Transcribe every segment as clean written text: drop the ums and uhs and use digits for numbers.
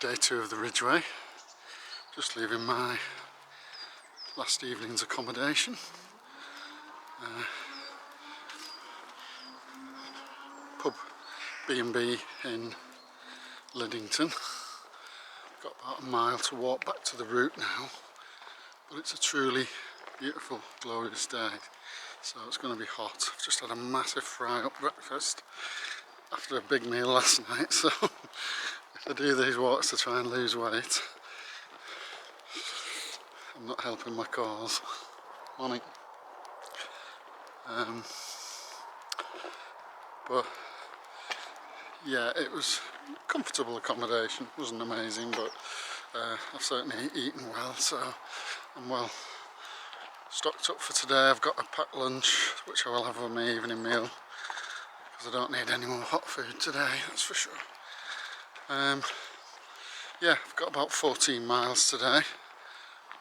day 2 of the Ridgeway. Just leaving my last evening's accommodation. Pub B&B in Liddington. Got about a mile to walk back to the route now, but it's a truly beautiful, glorious day. So it's going to be hot. I've just had a massive fry-up breakfast after a big meal last night, so if I do these walks to try and lose weight, I'm not helping my cause. Morning. But yeah, it was comfortable accommodation. It wasn't amazing, but I've certainly eaten well, so I'm well stocked up for today. I've got a packed lunch, which I will have with my evening meal, because I don't need any more hot food today, that's for sure. Yeah, I've got about 14 miles today.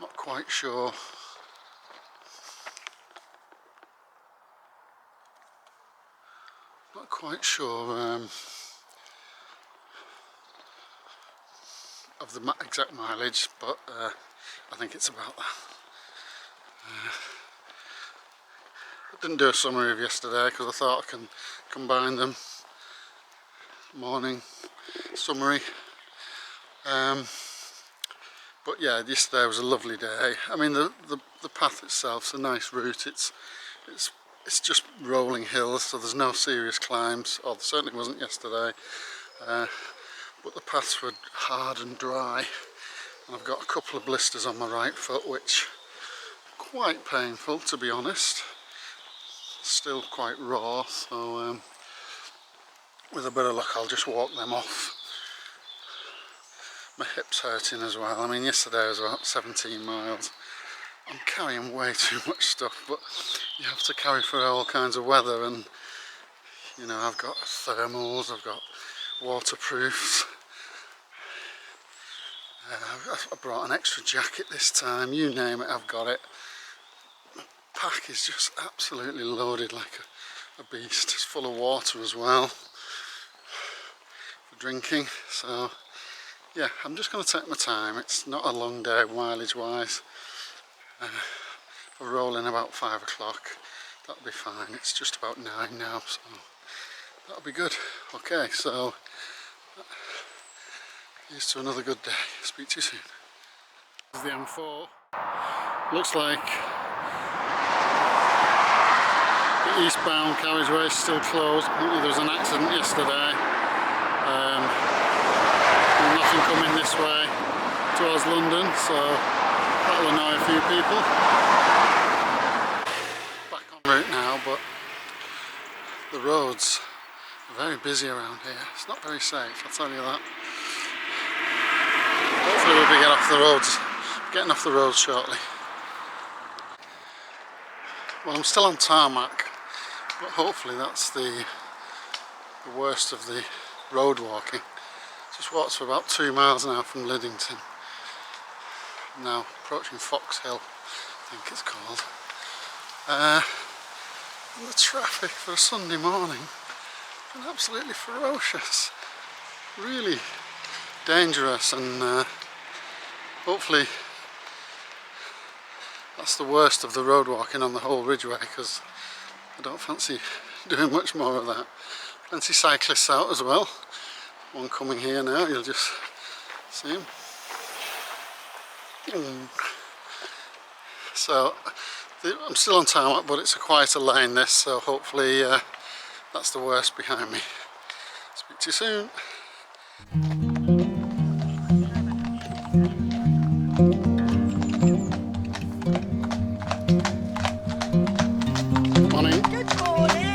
Not quite sure of the exact mileage, but I think it's about that. I didn't do a summary of yesterday because I thought I can combine them. Morning summary. But yeah, yesterday was a lovely day. I mean, the path itself's a nice route. It's just rolling hills, so there's no serious climbs, or there certainly wasn't yesterday. But the paths were hard and dry, and I've got a couple of blisters on my right foot, which are quite painful, to be honest. Still quite raw, so with a bit of luck I'll just walk them off. My hip's hurting as well. I mean, yesterday was about 17 miles. I'm carrying way too much stuff, but you have to carry for all kinds of weather, and you know, I've got thermals, I've got waterproofs. I brought an extra jacket this time, you name it, I've got it. My pack is just absolutely loaded like a beast. It's full of water as well for drinking, so yeah, I'm just going to take my time. It's not a long day mileage wise. We're rolling about 5 o'clock, that'll be fine. It's just about 9 now, so that'll be good. Okay, so here's to another good day. Speak to you soon. This is the M4. Looks like the eastbound carriageway is still closed. Apparently there was an accident yesterday. Nothing coming this way towards London, so that'll annoy a few people. Back on route now, but the roads are very busy around here. It's not very safe, I'll tell you that. Hopefully we'll be getting off the roads shortly. Well, I'm still on tarmac, but hopefully that's the worst of the road walking. Just walked for about 2 miles now from Liddington. Now approaching Fox Hill, I think it's called. And the traffic for a Sunday morning has been absolutely ferocious. Really dangerous, and hopefully that's the worst of the road walking on the whole Ridgeway, because I don't fancy doing much more of that. Plenty of cyclists out as well. One coming here now, you'll just see him. So I'm still on tarmac, but it's a quieter lane this, so hopefully that's the worst behind me. Speak to you soon. Morning. Good morning.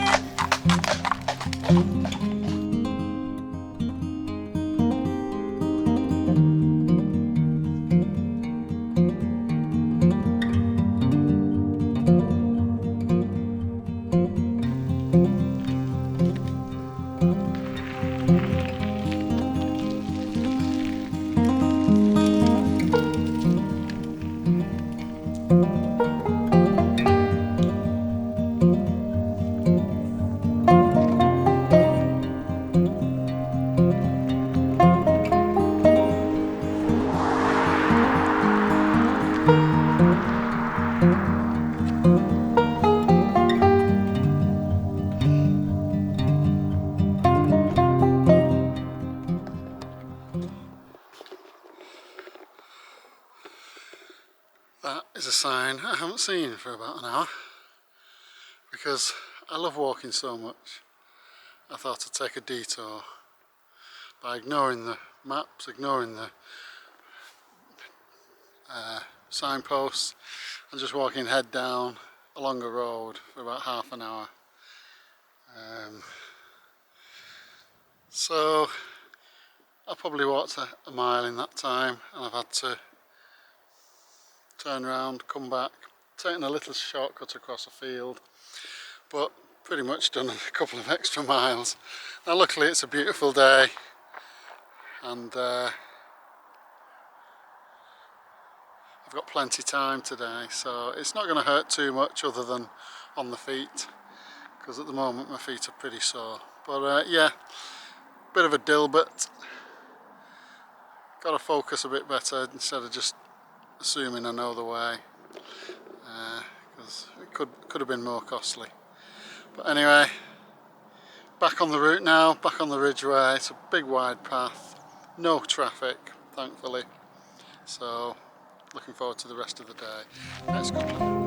That is a sign I haven't seen for about an hour, because I love walking so much. I thought I'd take a detour by ignoring the maps, ignoring the signposts, and just walking head down along a road for about half an hour. So I probably walked a mile in that time, and I've had to turn around, come back, taken a little shortcut across a field, but pretty much done a couple of extra miles. Now luckily it's a beautiful day, and I've got plenty of time today, so it's not going to hurt too much other than on the feet, because at the moment my feet are pretty sore. But yeah, bit of a dilbert. Got to focus a bit better instead of just assuming I know the way, because it could have been more costly. But anyway, back on the route now, back on the Ridgeway. It's a big wide path, no traffic thankfully, so looking forward to the rest of the day. Next couple of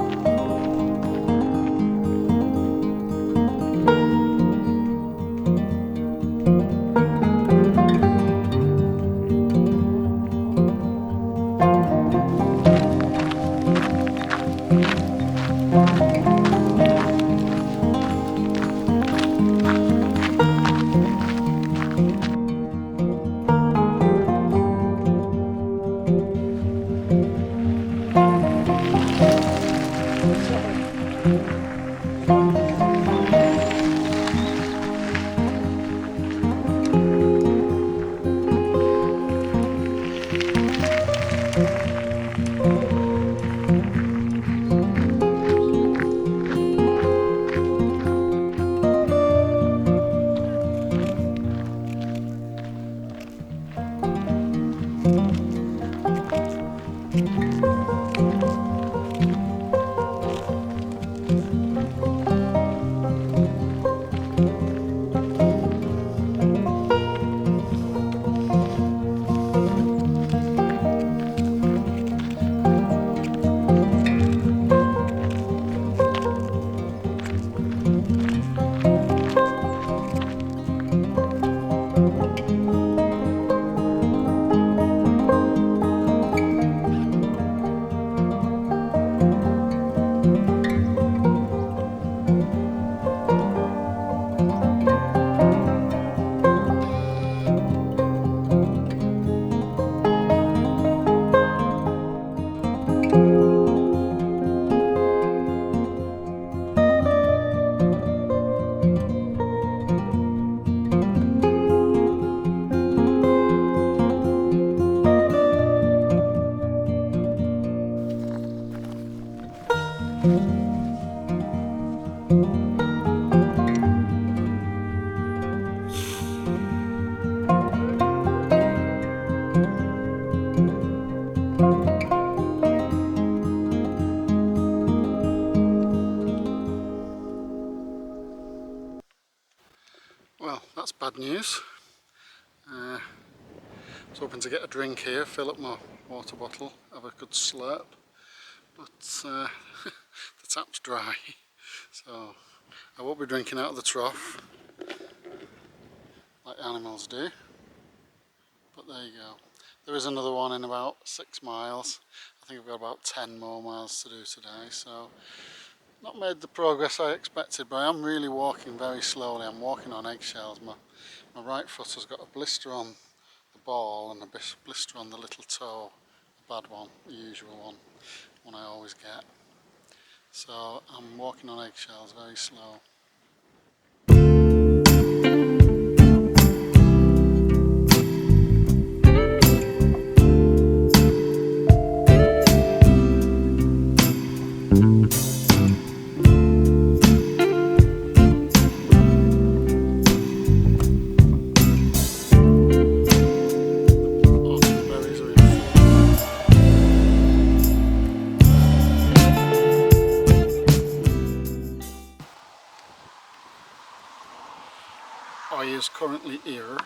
Well, that's bad news. I was hoping to get a drink here, fill up my water bottle, have a good slurp, but the tap's dry, so I won't be drinking out of the trough like animals do. But there you go. There is another one in about 6 miles. I think I've got about 10 more miles to do today, so not made the progress I expected, but I am really walking very slowly. I'm walking on eggshells. My right foot has got a blister on the ball and a blister on the little toe, the bad one, the usual one I always get. So I'm walking on eggshells, very slow. I is currently here,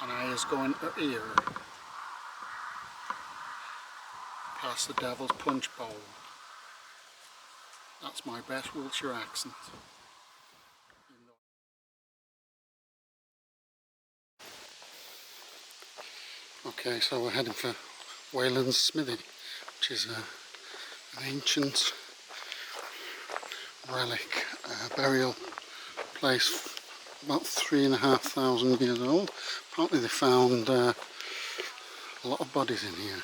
and I is going to here. past the Devil's Punch Bowl. That's my best Wiltshire accent. Okay, so we're heading for Wayland's Smithy, which is an ancient relic burial place, about 3,500 years old. Apparently they found a lot of bodies in here.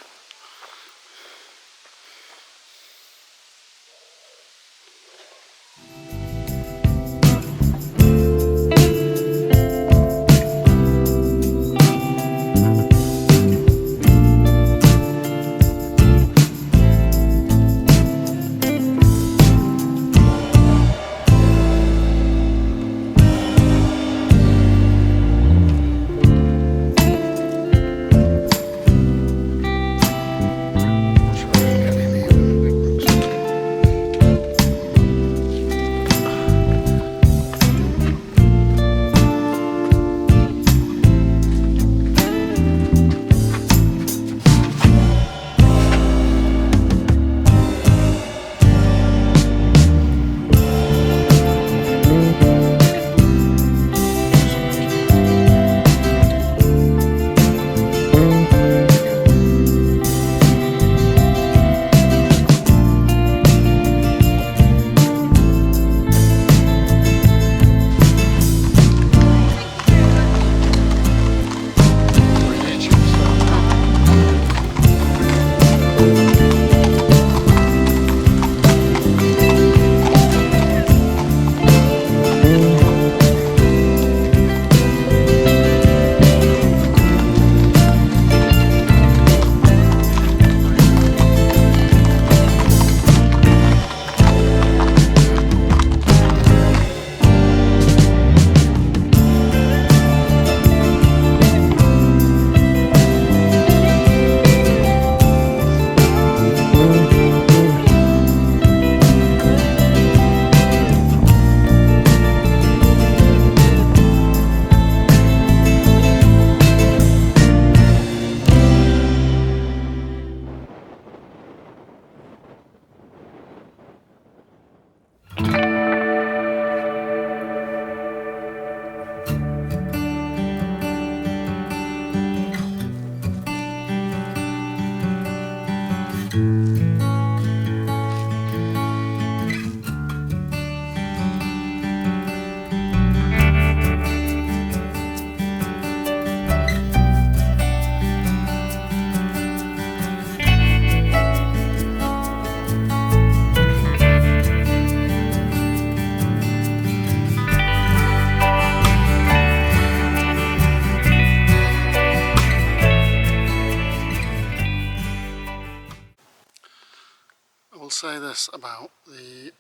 Say this about the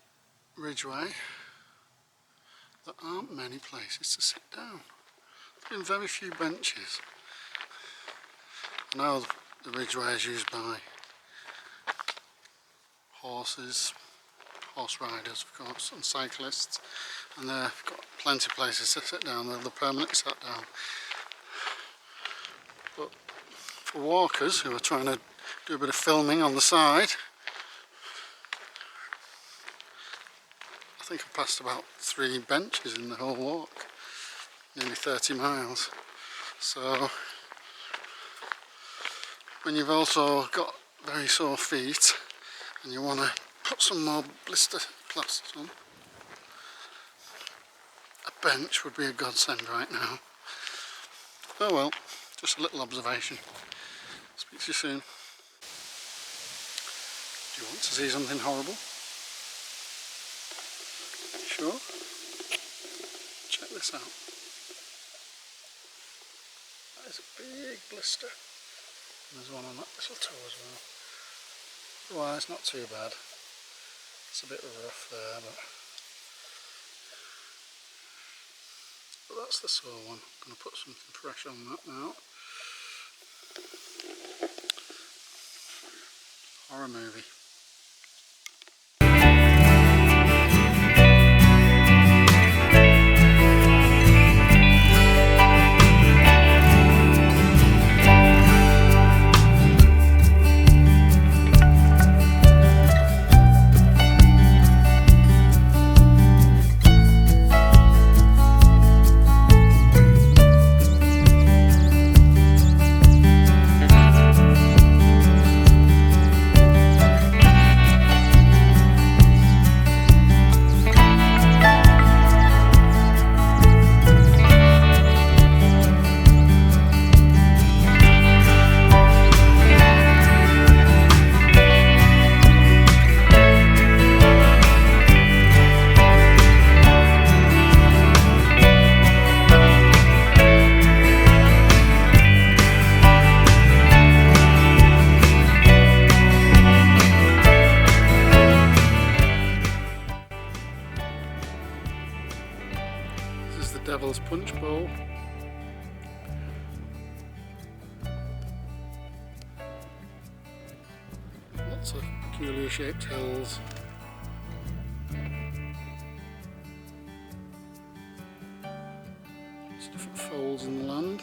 Ridgeway: there aren't many places to sit down. There have been very few benches. I know the Ridgeway is used by horses, horse riders of course, and cyclists, and they've got plenty of places to sit down. They're the permanent sat down. But for walkers who are trying to do a bit of filming on the side, I think I passed about 3 benches in the whole walk, nearly 30 miles. So when you've also got very sore feet and you want to put some more blister plasters on, a bench would be a godsend right now. Oh well, just a little observation. Speak to you soon. Do you want to see something horrible? Sure. Check this out. That is a big blister. And there's one on that little toe as well. Otherwise, not too bad. It's a bit rough there, but that's the sore one. I'm going to put something fresh on that now. Horror movie. punch bowl. Lots of peculiar shaped hills. There's different folds in the land.